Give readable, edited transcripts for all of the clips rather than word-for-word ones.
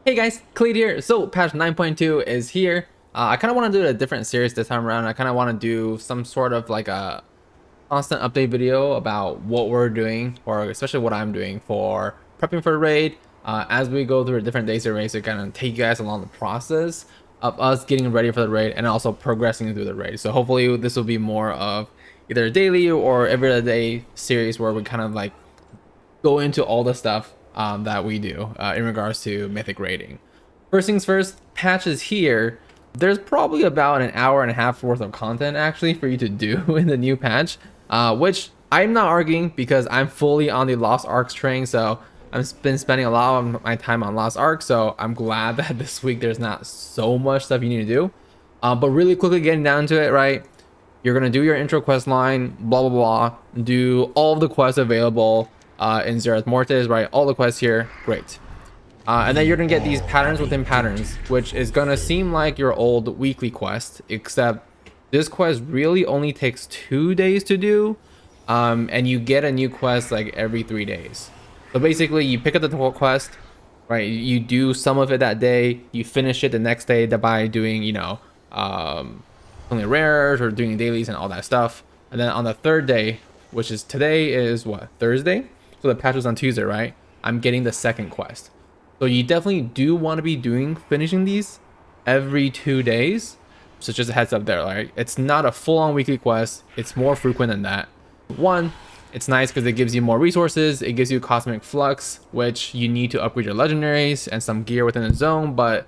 Hey guys, Kelade here. So patch 9.2 is here. I kind of want to do a different series this time around. I kind of want to do some sort of like a constant update video about what we're doing, or especially what I'm doing for prepping for the raid. As we go through the different days of the raid, so kind of take you guys along the process of us getting ready for the raid and also progressing through the raid. So hopefully this will be more of either a daily or every other day series where we kind of like go into all the stuff that we do in regards to mythic rating. First things first, patches here. There's probably about an hour and a half worth of content actually for you to do in the new patch, which I'm not arguing because I'm fully on the Lost Arks train. So I've been spending a lot of my time on Lost Ark, so I'm glad that this week there's not so much stuff you need to do. But really quickly getting down to it, right? You're gonna do your intro quest line, blah blah blah, do all of the quests available in Zerath Mortis, right? All the quests here, great. And then you're gonna get these patterns within patterns, which is gonna seem like your old weekly quest, except this quest really only takes 2 days to do, and you get a new quest like every 3 days. So basically, you pick up the quest, right? You do some of it that day, you finish it the next day by doing, you know, only rares or doing dailies and all that stuff. And then on the third day, which is today, is what, Thursday? So the patch was on Tuesday, right? I'm getting the second quest. So you definitely do want to be finishing these every 2 days. So just a heads up there, right? It's not a full-on weekly quest. It's more frequent than that. One, it's nice because it gives you more resources. It gives you cosmic flux, which you need to upgrade your legendaries and some gear within the zone. But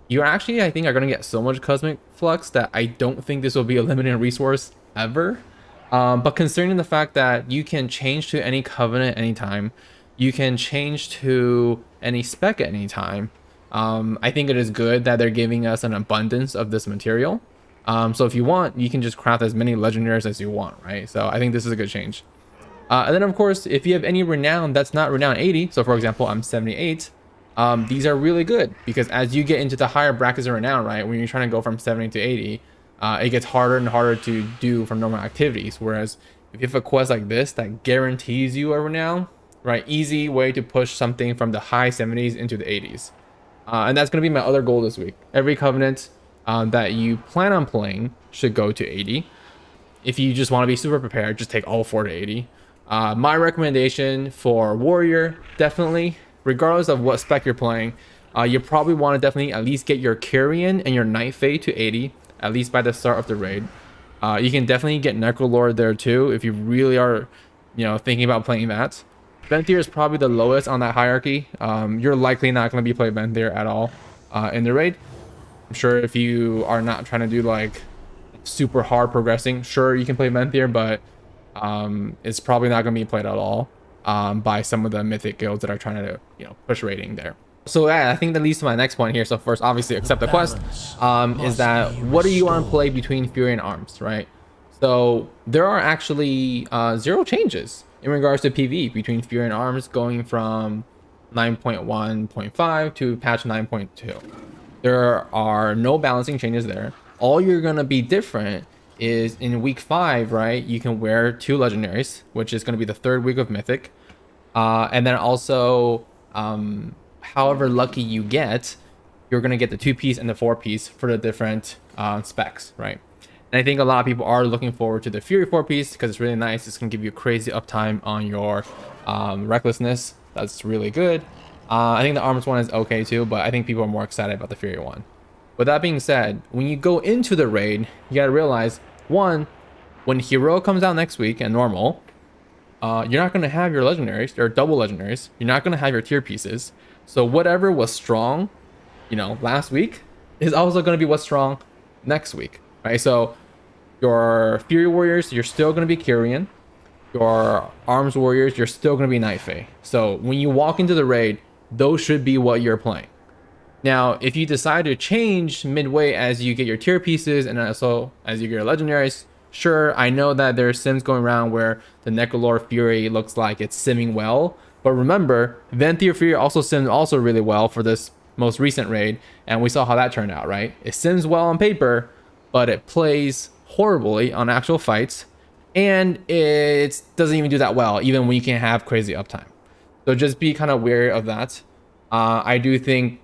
you actually, I think, are going to get so much cosmic flux that I don't think this will be a limited resource ever. But considering the fact that you can change to any covenant anytime, you can change to any spec at any time, I think it is good that they're giving us an abundance of this material. So if you want, you can just craft as many legendaries as you want, right? So I think this is a good change. And then of course, if you have any renown that's not renown 80, so for example, I'm 78, these are really good because as you get into the higher brackets of renown, right, when you're trying to go from 70 to 80, it gets harder and harder to do from normal activities. Whereas if you have a quest like this that guarantees you a renown, right, easy way to push something from the high 70s into the 80s. And that's going to be my other goal this week. Every covenant that you plan on playing should go to 80. If you just want to be super prepared, just take all 4 to 80. My recommendation for warrior, definitely, regardless of what spec you're playing, you probably want to definitely at least get your Kyrian and your Night Fae to 80, at least by the start of the raid. You can definitely get Necrolord there too if you really are, you know, thinking about playing that. Venthyr is probably the lowest on that hierarchy. You're likely not going to be playing Venthyr at all in the raid. I'm sure if you are not trying to do like super hard progressing, sure you can play Venthyr, but it's probably not going to be played at all by some of the mythic guilds that are trying to, you know, push rating there. So yeah, I think that leads to my next point here. So first, obviously, accept the quest. Is that what do you want to play between Fury and Arms, right? So there are actually 0 changes in regards to PvE between Fury and Arms going from 9.1.5 to patch 9.2. There are no balancing changes there. All you're gonna be different is in week 5, right? You can wear 2 legendaries, which is gonna be the 3rd week of Mythic, and then also, however lucky you get, you're gonna get the 2-piece and the 4-piece for the different specs, right? And I think a lot of people are looking forward to the Fury 4-piece because it's really nice. It's going to give you crazy uptime on your recklessness. That's really good. I think the Arms one is okay too, but I think people are more excited about the Fury one. With that being said, when you go into the raid, you got to realize, one, when Hero comes out next week and normal, you're not going to have your legendaries, or double legendaries. You're not going to have your tier pieces. So whatever was strong, you know, last week is also going to be what's strong next week. Right, so your Fury Warriors, you're still going to be Kyrian. Your Arms Warriors, you're still going to be Night Fae. So when you walk into the raid, those should be what you're playing. Now, if you decide to change midway as you get your tier pieces and also as you get your legendaries, sure, I know that there's sims going around where the Necrolord Fury looks like it's simming well. But remember, Venthyr Fury also sims also really well for this most recent raid. And we saw how that turned out, right? It sims well on paper, but it plays horribly on actual fights, and it doesn't even do that well even when you can have crazy uptime. So just be kind of wary of that. I do think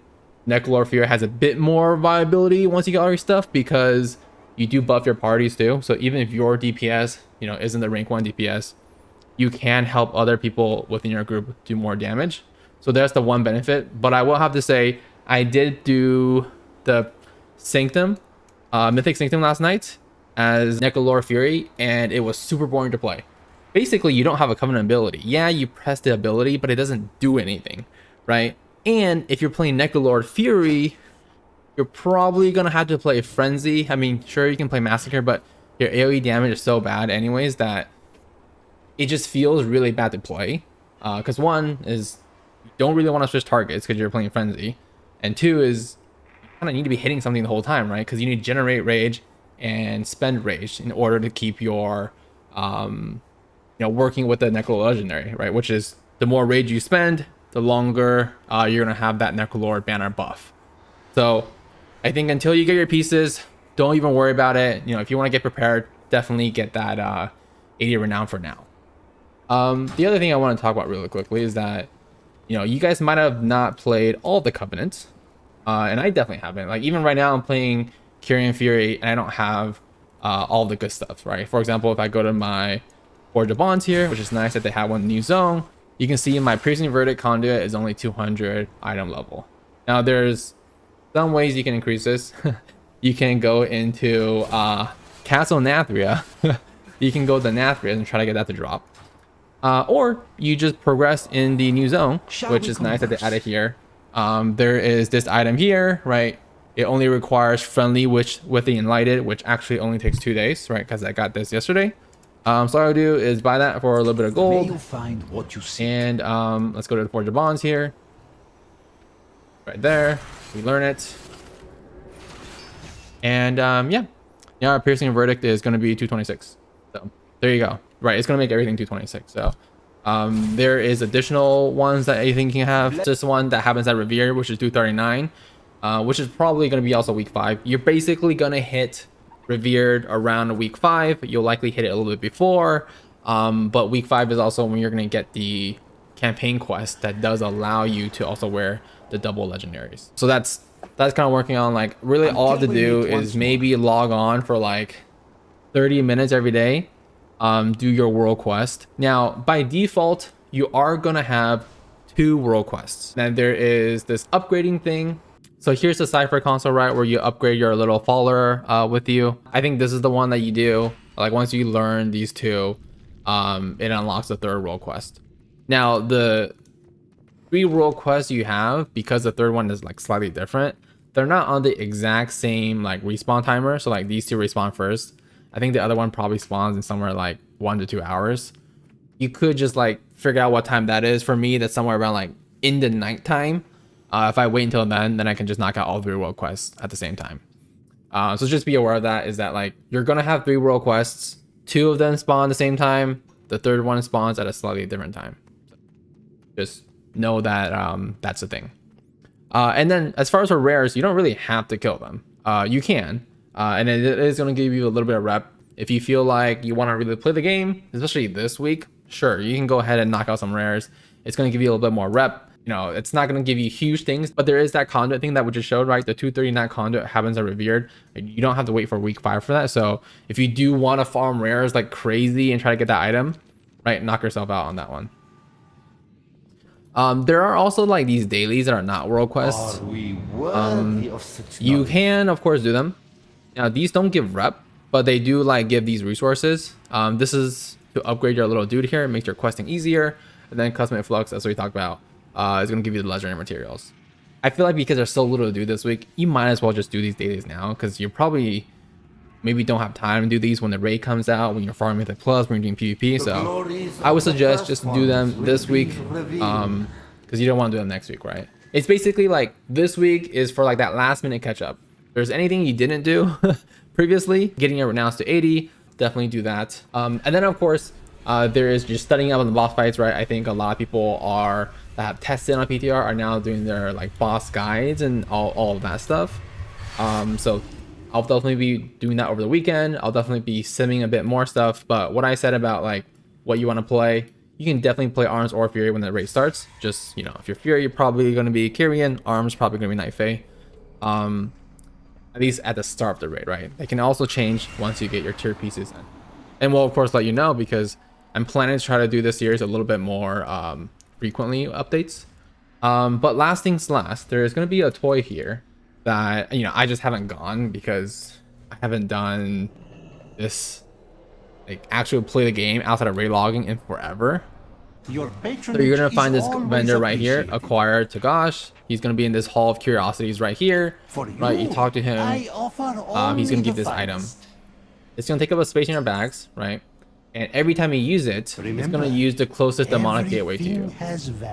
Necrolord Fury has a bit more viability once you get all your stuff, because you do buff your parties too. So even if your DPS, you know, isn't the rank 1 DPS, you can help other people within your group do more damage. So there's the one benefit. But I will have to say, I did do the Sanctum, Mythic Sanctum last night as Necrolord Fury, and it was super boring to play. Basically, you don't have a Covenant ability. Yeah, you press the ability, but it doesn't do anything, right? And if you're playing Necrolord Fury, you're probably going to have to play Frenzy. I mean, sure, you can play Massacre, but your AoE damage is so bad anyways that it just feels really bad to play. Because one is you don't really want to switch targets because you're playing Frenzy. And two is you kind of need to be hitting something the whole time, right? Because you need to generate rage and spend rage in order to keep your, working with the Necrolord Legendary, right? Which is the more rage you spend, the longer you're going to have that Necrolord banner buff. So I think until you get your pieces, don't even worry about it. You know, if you want to get prepared, definitely get that 80 renown for now. The other thing I want to talk about really quickly is that, you know, you guys might have not played all the Covenants, and I definitely haven't. Like, even right now I'm playing Kyrian Fury and I don't have all the good stuff, right? For example, if I go to my Forge of Bonds here, which is nice that they have one new zone, you can see my Piercing Verdict Conduit is only 200 item level. Now there's some ways you can increase this. You can go into Castle Nathria. You can go to Nathria and try to get that to drop. Or you just progress in the new zone, which is nice that they added here. There is this item here, right? It only requires friendly with the Enlightened, which actually only takes 2 days, right? Because I got this yesterday. So all I do is buy that for a little bit of gold. You find what you see. And let's go to the Forge of Bonds here. Right there. We learn it. And yeah. Now our Piercing Verdict is going to be 226. So there you go. Right, it's going to make everything 226. So there is additional ones that I think you can have. This one that happens at Revere, which is 239. Which is probably going to be also week 5. You're basically going to hit Revered around week 5. You'll likely hit it a little bit before, but week 5 is also when you're going to get the campaign quest that does allow you to also wear the double legendaries. So that's kind of working on, like, really all I have to do is maybe log on for like 30 minutes every day, do your world quest. Now by default you are going to have 2 world quests. Then there is this upgrading thing. So here's the Cypher console, right, where you upgrade your little follower with you. I think this is the one that you do. Like, once you learn these 2, it unlocks the 3rd world quest. Now, the 3 world quests you have, because the 3rd one is like slightly different, they're not on the exact same like respawn timer. So like these 2 respawn first. I think the other one probably spawns in somewhere like 1 to 2 hours. You could just like figure out what time that is. For me, that's somewhere around like in the nighttime. If I wait until then I can just knock out all 3 world quests at the same time. So just be aware of that, is that like you're gonna have 3 world quests. 2 of them spawn at the same time. The 3rd one spawns at a slightly different time. So just know that that's the thing. And then as far as for rares, you don't really have to kill them. You can, and it is gonna give you a little bit of rep. If you feel like you want to really play the game, especially this week, sure, you can go ahead and knock out some rares. It's gonna give you a little bit more rep. You know, it's not going to give you huge things, but there is that conduit thing that we just showed, right? The 239 conduit happens at Revered. You don't have to wait for week 5 for that. So if you do want to farm rares like crazy and try to get that item, right, knock yourself out on that one. There are also like these dailies that are not world quests. You can, of course, do them. Now, these don't give rep, but they do like give these resources. This is to upgrade your little dude here and make your questing easier. And then custom flux, that's what we talked about. Is going to give you the legendary materials. I feel like because there's so little to do this week, you might as well just do these dailies now, because you probably maybe don't have time to do these when the raid comes out, when you're farming Mythic Plus, when you're doing PvP. So I would suggest just do them this week, because you don't want to do them next week, right? It's basically like this week is for like that last minute catch up. If there's anything you didn't do previously, getting your renowns to 80, definitely do that. And then of course, there is just studying up on the boss fights, right? I think a lot of people that have tested on PTR are now doing their like boss guides and all of that stuff. So I'll definitely be doing that over the weekend. I'll definitely be simming a bit more stuff. But what I said about like what you want to play, you can definitely play Arms or Fury when the raid starts. Just, you know, if you're Fury, you're probably going to be Kyrian. Arms probably going to be Night Fae. At least at the start of the raid, right? They can also change once you get your tier pieces in. And we'll of course let you know, because I'm planning to try to do this series a little bit more frequently, updates. But last things last, there's going to be a toy here that, you know, I just haven't gone because I haven't done this, like, actually play the game outside of raid logging in forever. So you're gonna find this vendor right here, acquire Tagash. He's gonna be in this hall of curiosities right here. Right, you talk to him. He's gonna give this item. It's gonna take up a space in your bags, right? And every time you use it, it's gonna use the closest demonic gateway to you.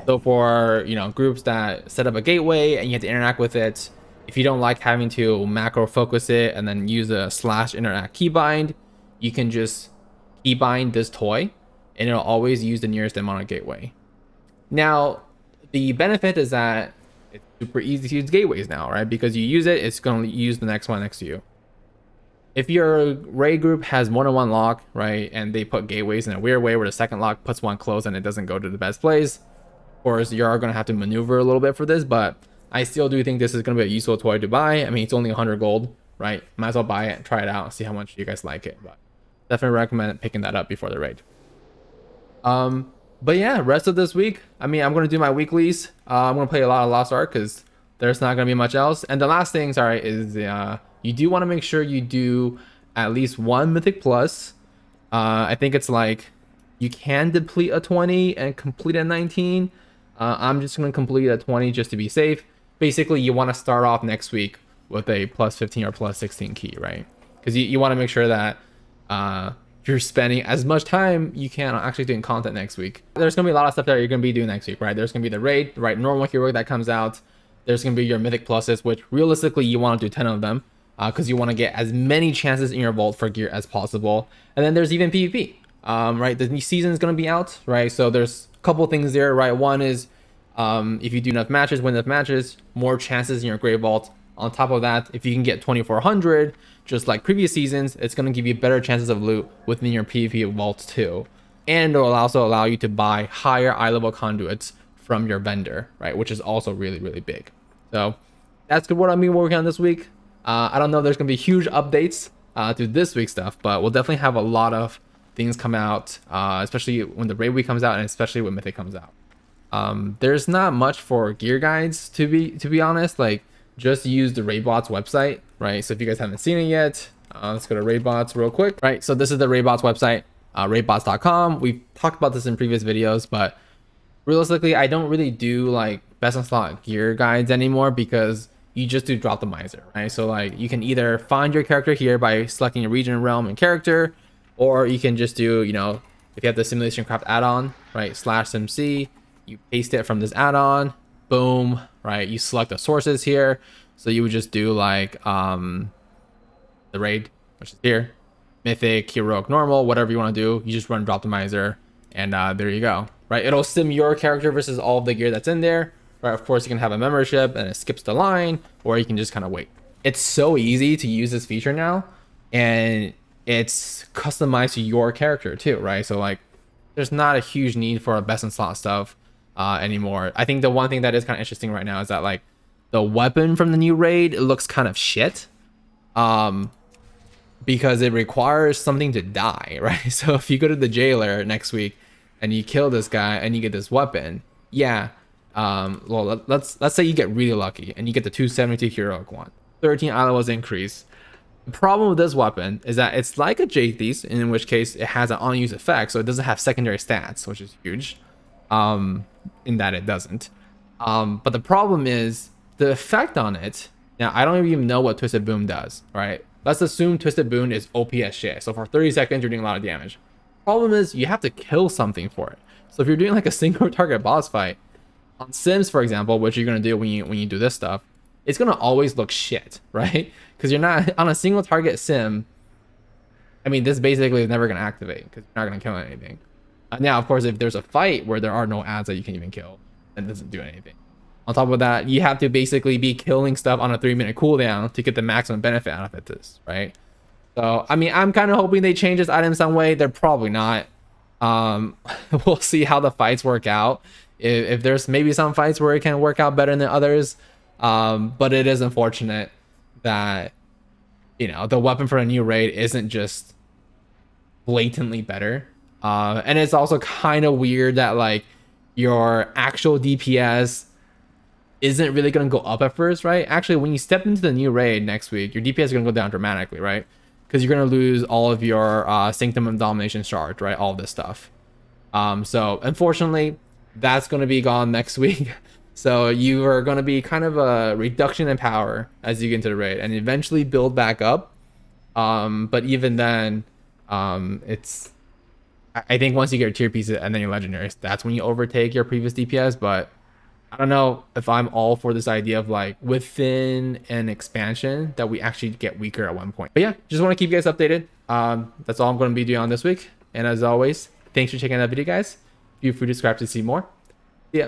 So for, you know, groups that set up a gateway and you have to interact with it, if you don't like having to macro focus it and then use a / interact keybind, you can just keybind this toy, and it'll always use the nearest demonic gateway. Now, the benefit is that it's super easy to use gateways now, right? Because you use it, it's going to use the next one next to you. If your raid group has more than one lock, right, and they put gateways in a weird way where the second lock puts one close and it doesn't go to the best place, of course, you are going to have to maneuver a little bit for this, but I still do think this is going to be a useful toy to buy. I mean, it's only 100 gold, right? Might as well buy it and try it out and see how much you guys like it. But definitely recommend picking that up before the raid. But yeah, rest of this week, I mean, I'm going to do my weeklies. I'm going to play a lot of Lost Ark because there's not going to be much else. And the last thing, sorry, is you do want to make sure you do at least one Mythic Plus. I think it's like you can deplete a 20 and complete a 19. I'm just going to complete a 20 just to be safe. Basically, you want to start off next week with a plus 15 or plus 16 key, right? Because you want to make sure that you're spending as much time you can on actually doing content next week. There's going to be a lot of stuff that you're going to be doing next week, right? There's going to be the raid, the right normal hero that comes out. There's going to be your mythic pluses, which realistically you want to do 10 of them because you want to get as many chances in your vault for gear as possible. And then there's even PvP, right? The new season is going to be out, right? So there's a couple things there, right? One is if you do enough matches, win enough matches, more chances in your grave vault. On top of that, if you can get 2400, just like previous seasons, it's going to give you better chances of loot within your PvP vaults too. And it will also allow you to buy higher eye level conduits from your vendor, right? Which is also really, really big. So that's good what I'm being working on this week. I don't know if there's going to be huge updates to this week's stuff, but we'll definitely have a lot of things come out, especially when the raid week comes out and especially when Mythic comes out. There's not much for gear guides to be honest. Like, just use the Raidbots website, right? So if you guys haven't seen it yet, let's go to Raidbots real quick, right? So this is the Raidbots website, raidbots.com. We've talked about this in previous videos, but realistically, I don't really do like best in slot gear guides anymore because you just do drop the miser, right? So like you can either find your character here by selecting a region, realm, and character, or you can just do, you know, if you have the simulation craft add-on, right, /simc, you paste it from this add-on, boom, right? You select the sources here. So you would just do like the raid, which is here, mythic, heroic, normal, whatever you want to do. You just run drop the miser, and there you go, right? It'll sim your character versus all of the gear that's in there, right? Of course, you can have a membership and it skips the line, or you can just kind of wait. It's so easy to use this feature now, and it's customized to your character too, right? So like, there's not a huge need for a best in slot stuff anymore. I think the one thing that is kind of interesting right now is that like the weapon from the new raid, it looks kind of shit because it requires something to die, right? So if you go to the jailer next week and you kill this guy and you get this weapon, yeah, well, let's say you get really lucky and you get the 272 heroic one, 13 eye levels increase. The problem with this weapon is that it's like a Jathi's, in which case it has an unused effect, so it doesn't have secondary stats, which is huge in that it doesn't. But the problem is the effect on it. Now, I don't even know what Twisted Boom does, right? Let's assume Twisted Boom is OP as shit. So for 30 seconds, you're doing a lot of damage. Problem is, you have to kill something for it. So if you're doing like a single target boss fight, on Sims, for example, which you're going to do when you do this stuff, it's going to always look shit, right? Because you're not on a single target sim. I mean, this basically is never going to activate because you're not going to kill anything. Now, of course, if there's a fight where there are no ads that you can even kill, then it doesn't do anything. On top of that, you have to basically be killing stuff on a 3-minute cooldown to get the maximum benefit out of it, right? So, I mean, I'm kind of hoping they change this item some way. They're probably not. We'll see how the fights work out. If there's maybe some fights where it can work out better than others, but it is unfortunate that the weapon for a new raid isn't just blatantly better. And it's also kind of weird that like your actual DPS isn't really going to go up at first, right? Actually, when you step into the new raid next week, your DPS is going to go down dramatically, right? Because you're going to lose all of your Sanctum of Domination shards, right? All this stuff. So unfortunately, that's going to be gone next week. So you are going to be kind of a reduction in power as you get into the raid and eventually build back up. But even then, it's I think once you get your tier pieces and then your legendaries, that's when you overtake your previous DPS. But I don't know if I'm all for this idea of like within an expansion that we actually get weaker at one point. But yeah, just want to keep you guys updated. That's all I'm going to be doing on this week. And as always, thanks for checking out that video, guys. Feel free to subscribe to see more. Yeah.